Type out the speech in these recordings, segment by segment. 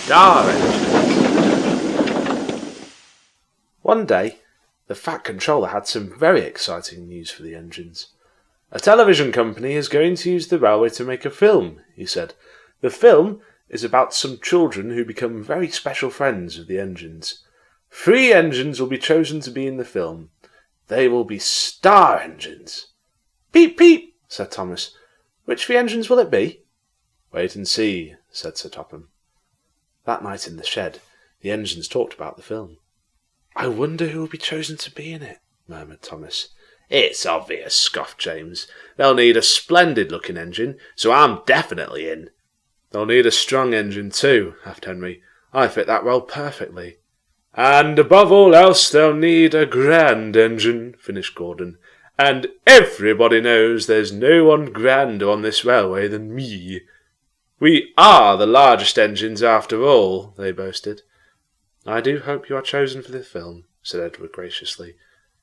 star engines. One day, the Fat Controller had some very exciting news for the engines. A television company is going to use the railway to make a film, he said. The film is about some children who become very special friends with the engines. 3 engines will be chosen to be in the film. They will be star engines. Peep, peep, said Thomas. Which 3 engines will it be? Wait and see, said Sir Topham. That night in the shed, the engines talked about the film. I wonder who will be chosen to be in it, murmured Thomas. It's obvious, scoffed James. They'll need a splendid-looking engine, so I'm definitely in. They'll need a strong engine too, laughed Henry. I fit that role perfectly. And above all else, they'll need a grand engine, finished Gordon. And everybody knows there's no one grander on this railway than me. We are the largest engines after all, they boasted. I do hope you are chosen for the film, said Edward graciously.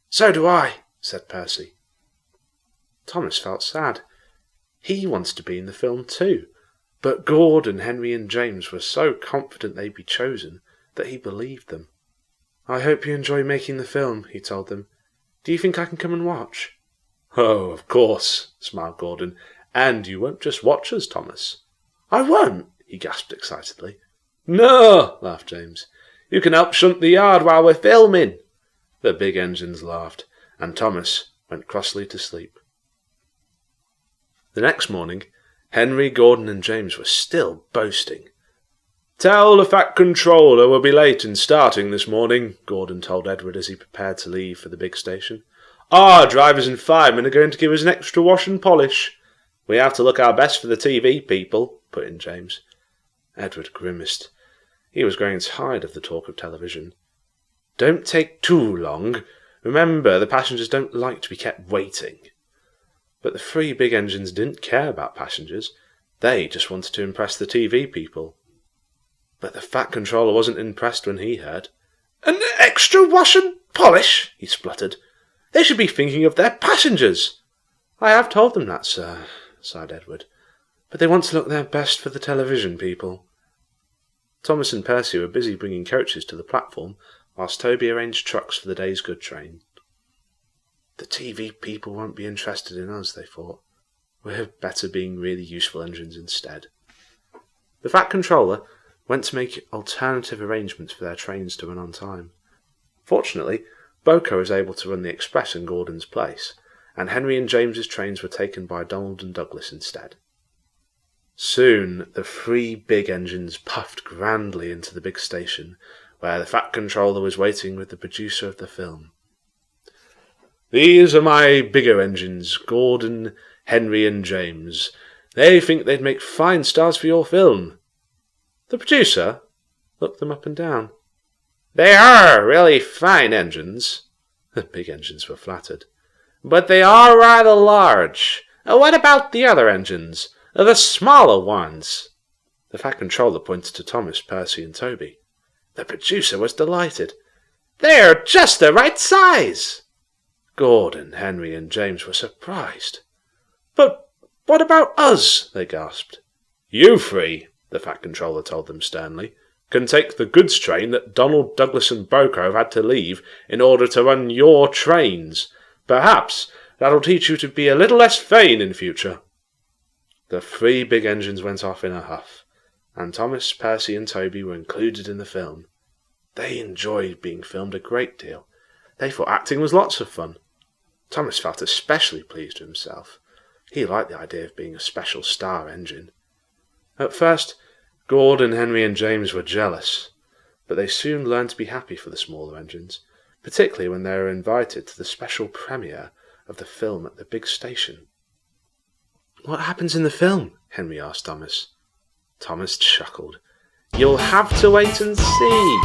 So do I, said Percy. Thomas felt sad. He wanted to be in the film too, but Gordon, Henry and James were so confident they'd be chosen that he believed them. I hope you enjoy making the film, he told them. Do you think I can come and watch? Oh, of course, smiled Gordon. And you won't just watch us, Thomas. I won't, he gasped excitedly. No, laughed James. You can help shunt the yard while we're filming. The big engines laughed, and Thomas went crossly to sleep. The next morning, Henry, Gordon and James were still boasting. Tell the Fat Controller we'll be late in starting this morning, Gordon told Edward as he prepared to leave for the big station. Our drivers and firemen are going to give us an extra wash and polish. We have to look our best for the TV people, put in James. Edward grimaced. He was growing tired of the talk of television. Don't take too long. Remember, the passengers don't like to be kept waiting. But the 3 big engines didn't care about passengers. They just wanted to impress the TV people. But the Fat Controller wasn't impressed when he heard. An extra wash and polish, he spluttered. They should be thinking of their passengers. I have told them that, sir, sighed Edward. But they want to look their best for the television people. Thomas and Percy were busy bringing coaches to the platform, whilst Toby arranged trucks for the day's good train. The TV people won't be interested in us, they thought. We're better being really useful engines instead. The Fat Controller went to make alternative arrangements for their trains to run on time. Fortunately, Boko was able to run the express in Gordon's place, and Henry and James's trains were taken by Donald and Douglas instead. Soon the 3 big engines puffed grandly into the big station, where the Fat Controller was waiting with the producer of the film. These are my bigger engines, Gordon, Henry and James. They think they'd make fine stars for your film. The producer looked them up and down. They are really fine engines. The big engines were flattered. But they are rather large. What about the other engines? The smaller ones. The Fat Controller pointed to Thomas, Percy and Toby. The producer was delighted. They're just the right size. Gordon, Henry and James were surprised. But what about us? They gasped. You 3, the Fat Controller told them sternly, can take the goods train that Donald, Douglas and Boko have had to leave in order to run your trains. Perhaps that'll teach you to be a little less vain in future. The 3 big engines went off in a huff, and Thomas, Percy and Toby were included in the film. They enjoyed being filmed a great deal. They thought acting was lots of fun. Thomas felt especially pleased with himself. He liked the idea of being a special star engine. At first, Gordon, Henry and James were jealous, but they soon learned to be happy for the smaller engines, particularly when they were invited to the special premiere of the film at the big station. What happens in the film? Henry asked Thomas. Thomas chuckled. You'll have to wait and see.